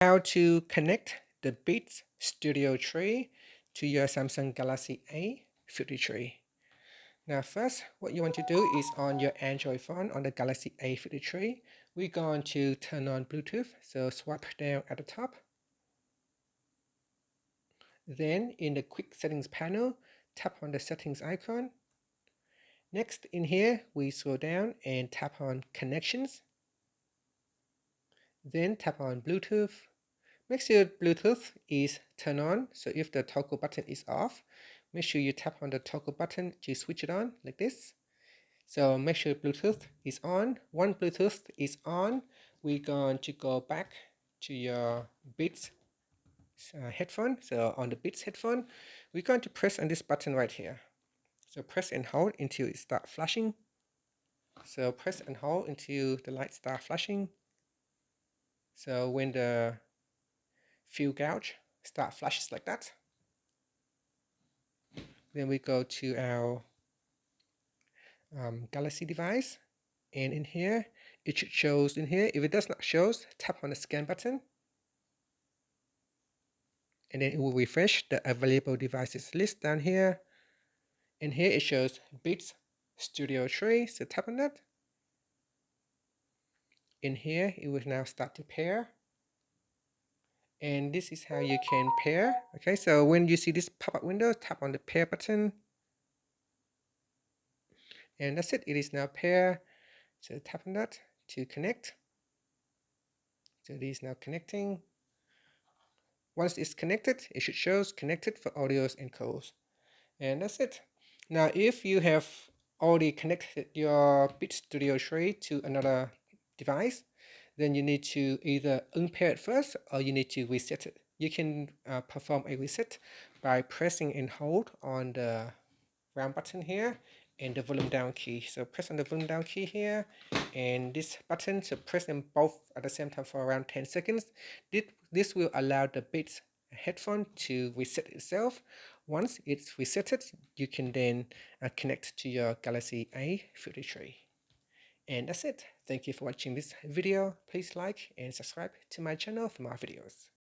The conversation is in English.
How to connect the Beats Studio Tree to your Samsung Galaxy A53. Now first, what you want to do is on your Android phone on the Galaxy A53, we're going to turn on Bluetooth. So swipe down at the top. Then in the quick settings panel, tap on the settings icon. Next in here, we scroll down and tap on connections. Then tap on Bluetooth. Make sure Bluetooth is turned on. So if the toggle button is off, make sure you tap on the toggle button to switch it on like this. So make sure Bluetooth is on. Once Bluetooth is on, we're going to go back to your Beats headphone. So on the Beats headphone, we're going to press on this button right here. So press and hold until it starts flashing. So press and hold until the light starts flashing. So when the fill gauge start flashes like that, then we go to our Galaxy device, and in here it should shows in here. If it does not show, tap on the scan button, and then it will refresh the available devices list down here. And here it shows Beats Studio Tree, so tap on that. In here it will now start to pair, and this is how you can pair. Okay, so when you see this pop-up window, tap on the pair button, and that's it. It is now pair. So tap on that to connect. So it is now connecting. Once it's connected, it should show connected for audios and calls. And that's it. Now, if you have already connected your Beat Studio Tree to another device, then you need to either unpair it first or you need to reset it. You can perform a reset by pressing and hold on the round button here and the volume down key. So press on the volume down key here and this button, so press them both at the same time for around 10 seconds. This will allow the Beats headphone to reset itself. Once it's resetted, you can then connect to your Galaxy A53. And that's it. Thank you for watching this video. Please like and subscribe to my channel for more videos.